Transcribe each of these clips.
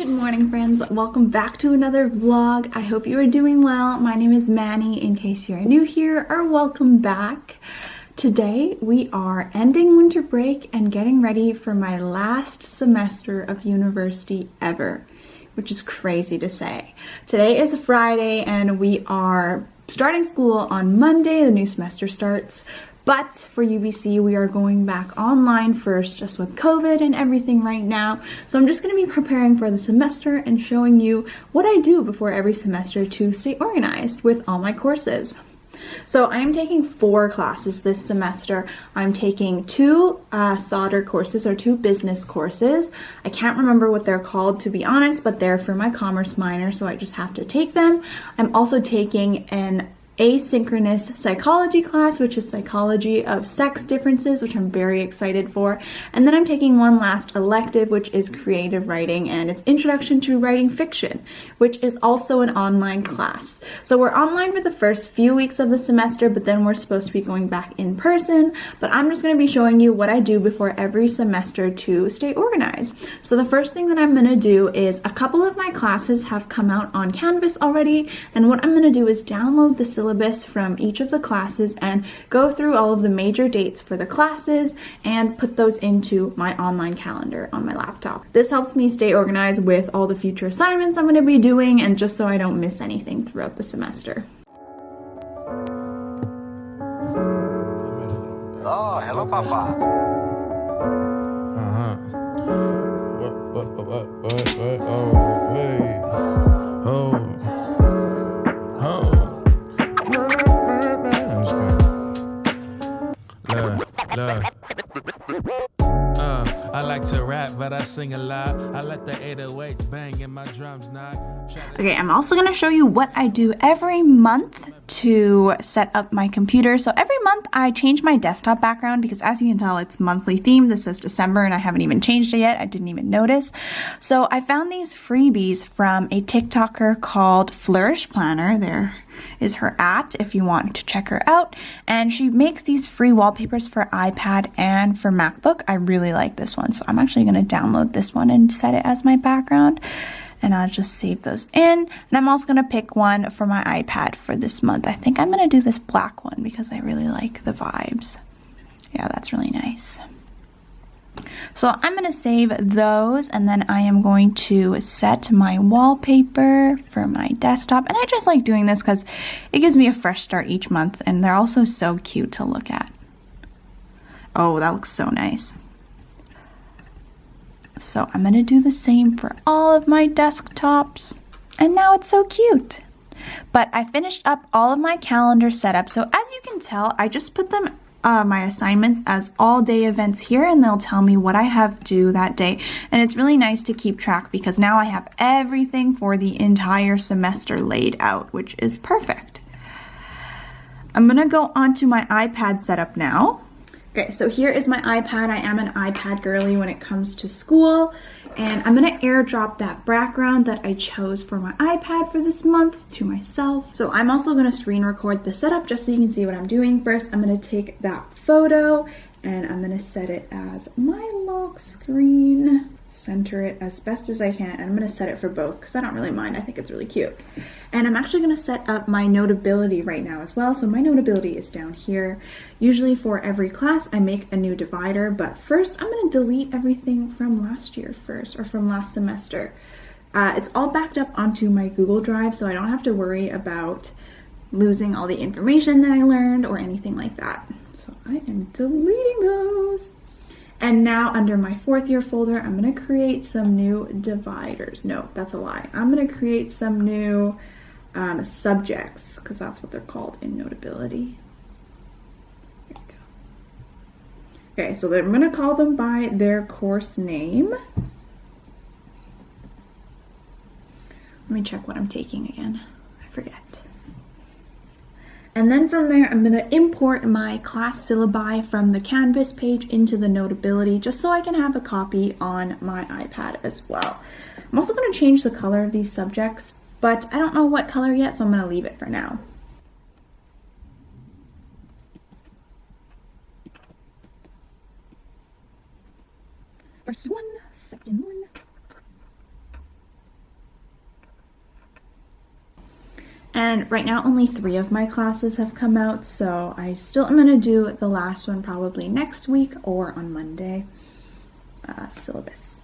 Good morning, friends. Welcome back to another vlog. I hope you are doing well. My name is Manny, in case you're new here, or welcome back. Today we are ending winter break and getting ready for my last semester of university ever, which is crazy to say. Today is a Friday and we are starting school on Monday. The new semester starts. But for UBC, we are going back online first, just with COVID and everything right now. So I'm just going to be preparing for the semester and showing you what I do before every semester to stay organized with all my courses. So I am taking 4 classes this semester. I'm taking 2 solder courses, or 2 business courses. I can't remember what they're called, to be honest, but they're for my commerce minor, so I just have to take them. I'm also taking an asynchronous psychology class, which is psychology of sex differences, which I'm very excited for. And then I'm taking one last elective, which is creative writing, and it's introduction to writing fiction, which is also an online class. So we're online for the first few weeks of the semester, but then we're supposed to be going back in person. But I'm just going to be showing you what I do before every semester to stay organized. So the first thing that I'm going to do is, a couple of my classes have come out on Canvas already, and what I'm going to do is download the syllabus from each of the classes and go through all of the major dates for the classes and put those into my online calendar on my laptop. This helps me stay organized with all the future assignments I'm going to be doing, and just so I don't miss anything throughout the semester. Oh, hello, Papa. What? Oh, hey. Oh. I like to rap, but I sing a lot. I let the 808s bang and my drums knock. Okay, I'm also going to show you what I do every month to set up my computer. So every month I change my desktop background because, as you can tell, it's monthly themed. This is December and I haven't even changed it yet. I didn't even notice. So I found these freebies from a TikToker called Flourish Planner. There is her if you want to check her out, and she makes these free wallpapers for iPad and for MacBook. I really like this one, so I'm actually going to download this one and set it as my background, and I'll just save those in. And I'm also going to pick one for my iPad for this month. I think I'm going to do this black one because I really like the vibes. Yeah, that's really nice. So I'm going to save those, and then I am going to set my wallpaper for my desktop. And I just like doing this because it gives me a fresh start each month, and they're also so cute to look at. Oh, that looks so nice. So I'm going to do the same for all of my desktops, and now it's so cute. But I finished up all of my calendar setup, so as you can tell, I just put them my assignments as all-day events here, and they'll tell me what I have due that day. And it's really nice to keep track because now I have everything for the entire semester laid out, which is perfect. I'm gonna go onto my iPad setup now. Okay, so here is my iPad. I am an iPad girly when it comes to school, and I'm gonna airdrop that background that I chose for my iPad for this month to myself. So I'm also gonna screen record the setup just so you can see what I'm doing. First, I'm gonna take that photo and I'm gonna set it as my lock screen. Center it as best as I can, and I'm gonna set it for both because I don't really mind. I think it's really cute. And I'm actually gonna set up my notability right now as well. So my notability is down here. Usually for every class I make a new divider, but first I'm gonna delete everything from last year first, or from last semester. It's all backed up onto my Google Drive, so I don't have to worry about losing all the information that I learned or anything like that. So I am deleting those. And now under my 4th year folder, I'm going to create some new dividers. No, that's a lie. I'm going to create some new subjects, because that's what they're called in Notability. There we go. Okay, so I'm going to call them by their course name. Let me check what I'm taking again. I forget. And then from there, I'm going to import my class syllabi from the Canvas page into the Notability, just so I can have a copy on my iPad as well. I'm also going to change the color of these subjects, but I don't know what color yet, so I'm going to leave it for now. First one, second one. And right now only 3 of my classes have come out, so I still am going to do the last one probably next week or on Monday. Syllabus.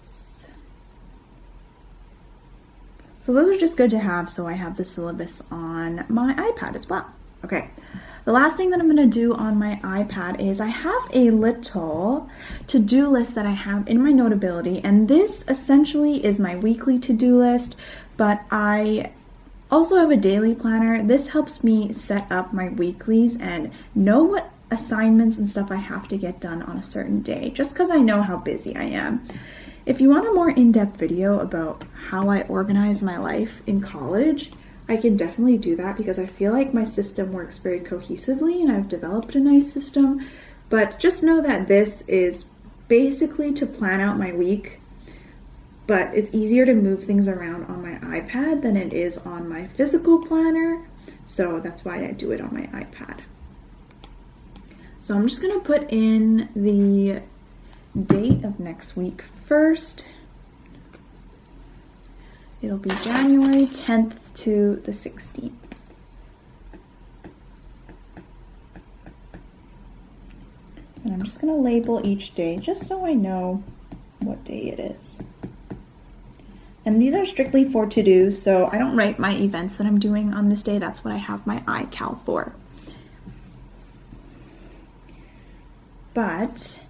So those are just good to have, so I have the syllabus on my iPad as well. Okay, the last thing that I'm going to do on my iPad is I have a little to-do list that I have in my Notability, and this essentially is my weekly to-do list, but I also have a daily planner. This helps me set up my weeklies and know what assignments and stuff I have to get done on a certain day, just because I know how busy I am. If you want a more in-depth video about how I organize my life in college, I can definitely do that because I feel like my system works very cohesively and I've developed a nice system. But just know that this is basically to plan out my week, but it's easier to move things around on my iPad than it is on my physical planner. So that's why I do it on my iPad. So I'm just going to put in the date of next week first. It'll be January 10th to the 16th. And I'm just going to label each day just so I know what day it is. And these are strictly for to-dos, so I don't write my events that I'm doing on this day. That's what I have my iCal for. But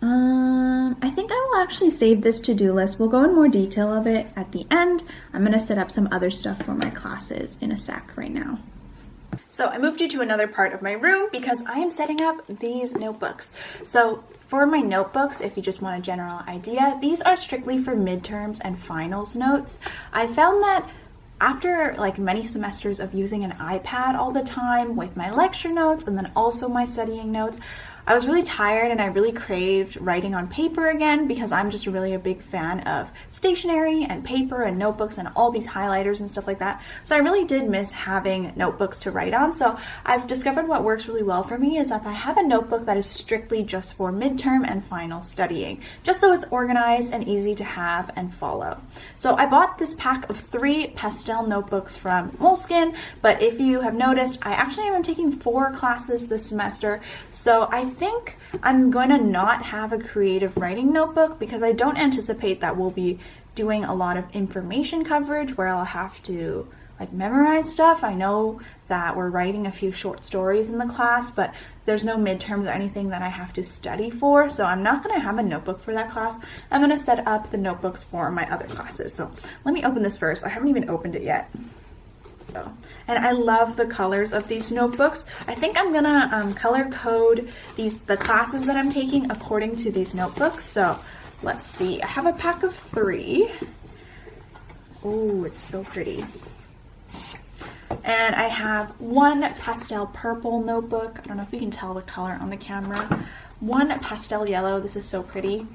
I think I will actually save this to-do list. We'll go in more detail of it at the end. I'm going to set up some other stuff for my classes in a sec right now. So I moved you to another part of my room because I am setting up these notebooks. So for my notebooks, if you just want a general idea, these are strictly for midterms and finals notes. I found that after like many semesters of using an iPad all the time with my lecture notes and then also my studying notes, I was really tired and I really craved writing on paper again because I'm just really a big fan of stationery and paper and notebooks and all these highlighters and stuff like that. So I really did miss having notebooks to write on. So I've discovered what works really well for me is if I have a notebook that is strictly just for midterm and final studying, just so it's organized and easy to have and follow. So I bought this pack of 3 pastel notebooks from Moleskine, but if you have noticed, I actually am taking 4 classes this semester. So I think I'm going to not have a creative writing notebook because I don't anticipate that we'll be doing a lot of information coverage where I'll have to like memorize stuff. I know that we're writing a few short stories in the class, but there's no midterms or anything that I have to study for, so I'm not going to have a notebook for that class. I'm going to set up the notebooks for my other classes. So let me open this first. I haven't even opened it yet. And I love the colors of these notebooks. I think I'm gonna color code the classes that I'm taking according to these notebooks. So let's see. I have a pack of 3. Oh, it's so pretty. And I have 1 pastel purple notebook. I don't know if you can tell the color on the camera. 1 pastel yellow. This is so pretty.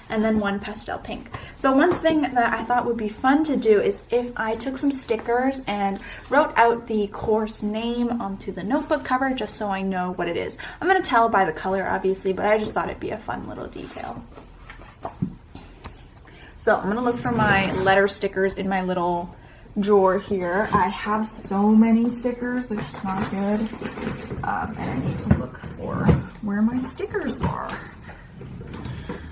And then 1 pastel pink. So one thing that I thought would be fun to do is if I took some stickers and wrote out the course name onto the notebook cover just so I know what it is. I'm going to tell by the color obviously, but I just thought it'd be a fun little detail. So I'm going to look for my letter stickers in my little drawer here. I have so many stickers, it's just not good. And I need to look for where my stickers are.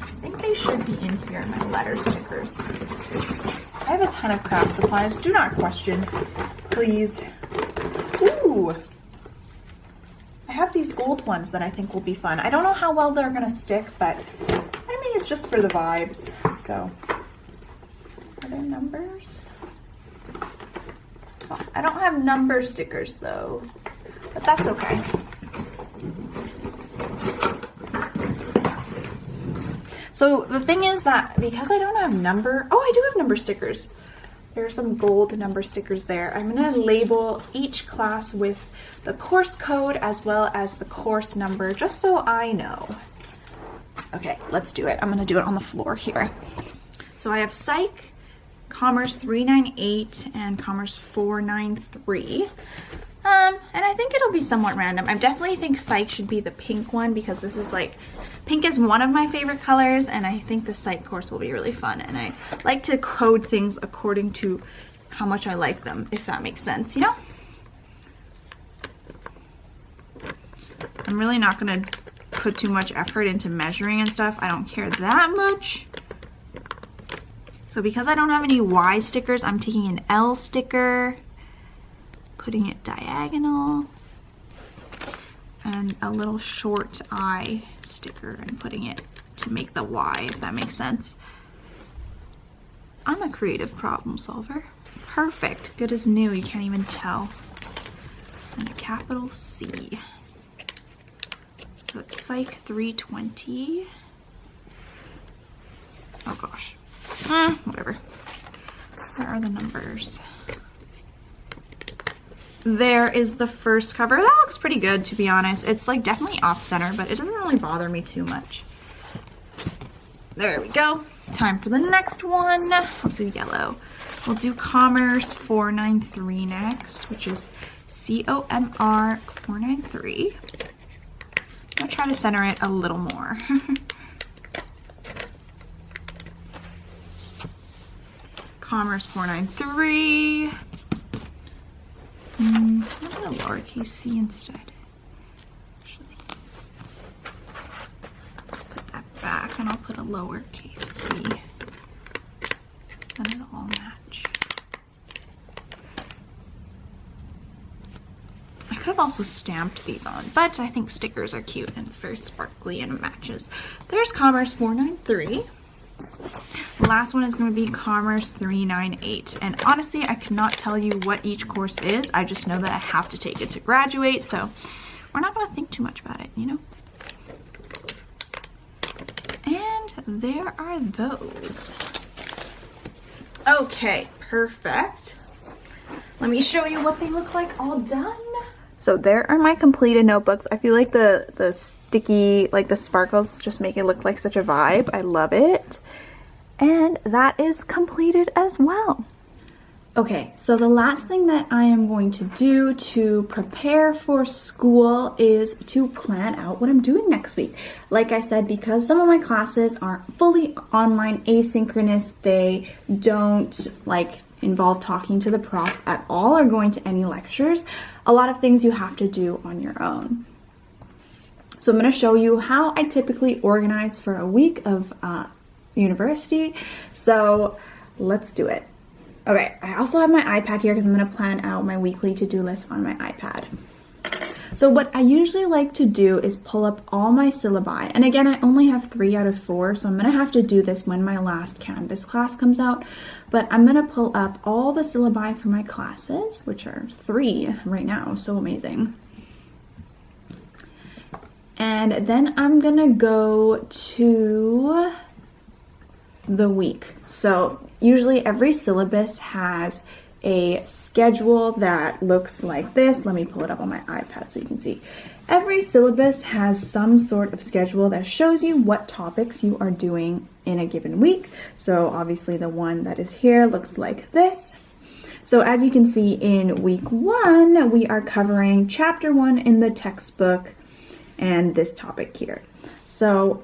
I think they should be in here, my letter stickers. I have a ton of craft supplies. Do not question, please. Ooh! I have these gold ones that I think will be fun. I don't know how well they're going to stick, but I mean, it's just for the vibes. So, are there numbers? Oh, I don't have number stickers, though, but that's okay. So the thing is that because I don't have I do have number stickers. There are some gold number stickers there. I'm going to label each class with the course code as well as the course number, just so I know. Okay, let's do it. I'm going to do it on the floor here. So I have Psych, Commerce 398, and Commerce 493. And I think it'll be somewhat random. I definitely think Psych should be the pink one because this is like, pink is one of my favorite colors, and I think the Psych course will be really fun. And I like to code things according to how much I like them, if that makes sense, you know? I'm really not gonna put too much effort into measuring and stuff. I don't care that much. So because I don't have any Y stickers, I'm taking an L sticker, putting it diagonal, and a little short I sticker and putting it to make the Y, if that makes sense. I'm a creative problem solver. Perfect, good as new, you can't even tell. And a capital C. So it's Psych 320. Oh gosh. Whatever. Where are the numbers? There is the first cover. That looks pretty good, to be honest. It's like definitely off center, but it doesn't really bother me too much. There we go. Time for the next one. I'll do yellow. We'll do Commerce 493 next, which is COMR 493. I'm gonna try to center it a little more. Commerce 493. I'm gonna lowercase c instead. Actually, put that back and I'll put a lowercase c. So then it'll all match. I could have also stamped these on, but I think stickers are cute and it's very sparkly and it matches. There's Commerce 493. Last one is going to be Commerce 398. And honestly, I cannot tell you what each course is. I just know that I have to take it to graduate, so we're not going to think too much about it, you know? And there are those. Okay, perfect. Let me show you what they look like all done. So there are my completed notebooks. I feel like the sticky, like the sparkles just make it look like such a vibe. I love it. And that is completed as well. Okay, so the last thing that I am going to do to prepare for school is to plan out what I'm doing next week. Like I said, because some of my classes aren't fully online, asynchronous, they don't involve talking to the prof at all or going to any lectures. A lot of things you have to do on your own. So I'm going to show you how I typically organize for a week of university. So let's do it. Okay, I also have my iPad here because I'm going to plan out my weekly to-do list on my iPad. So what I usually like to do is pull up all my syllabi. And again, I only have 3 out of 4, so I'm going to have to do this when my last Canvas class comes out. But I'm going to pull up all the syllabi for my classes, which are 3 right now. So amazing. And then I'm going to go to the week. So usually every syllabus has a schedule that looks like this. Let me pull it up on my iPad so you can see. Every syllabus has some sort of schedule that shows you what topics you are doing in a given week. So obviously the one that is here looks like this. So as you can see, in week 1, we are covering chapter 1 in the textbook and this topic here. So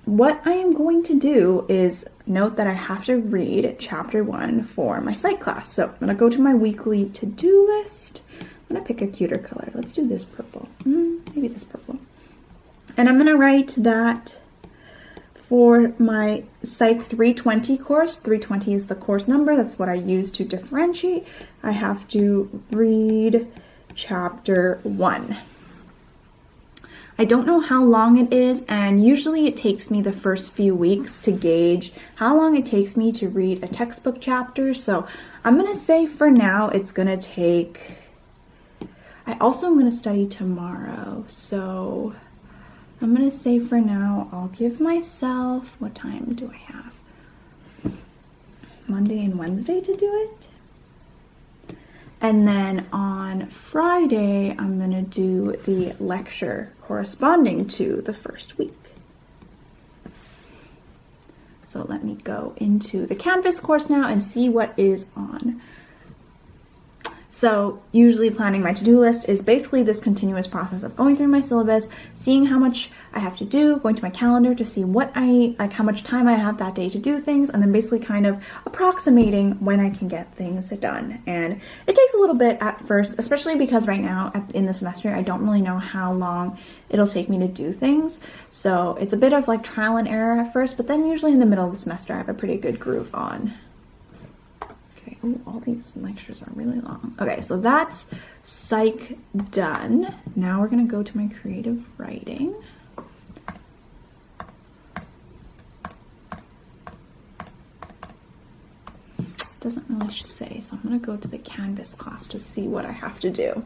what I am going to do is note that I have to read chapter 1 for my psych class. So I'm going to go to my weekly to-do list. I'm going to pick a cuter color. Let's do this purple. Maybe this purple. And I'm going to write that for my Psych 320 course. 320 is the course number. That's what I use to differentiate. I have to read chapter 1. I don't know how long it is, and usually it takes me the first few weeks to gauge how long it takes me to read a textbook chapter. So I'm going to say for now it's going to take... I also am going to study tomorrow, so I'm going to say for now I'll give myself... What time do I have? Monday and Wednesday to do it? And then on Friday, I'm going to do the lecture corresponding to the first week. So let me go into the Canvas course now and see what is on. So usually planning my to-do list is basically this continuous process of going through my syllabus, seeing how much I have to do, going to my calendar to see how much time I have that day to do things, and then basically kind of approximating when I can get things done. And it takes a little bit at first, especially because right now in the semester, I don't really know how long it'll take me to do things. So it's a bit of like trial and error at first, but then usually in the middle of the semester, I have a pretty good groove on. Ooh, all these lectures are really long. Okay, so that's psych done. Now we're gonna go to my creative writing. It doesn't really say, so I'm gonna go to the Canvas class to see what I have to do.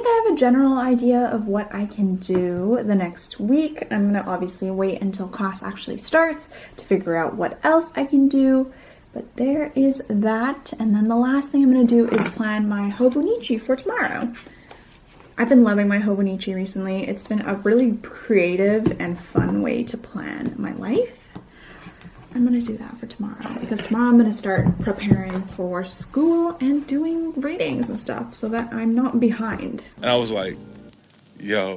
I have a general idea of what I can do the next week. I'm going to obviously wait until class actually starts to figure out what else I can do, but there is that. And then the last thing I'm going to do is plan my Hobonichi for tomorrow. I've been loving my Hobonichi recently. It's been a really creative and fun way to plan my life. I'm gonna do that for tomorrow because tomorrow I'm gonna start preparing for school and doing readings and stuff so that I'm not behind. And I was like, yo.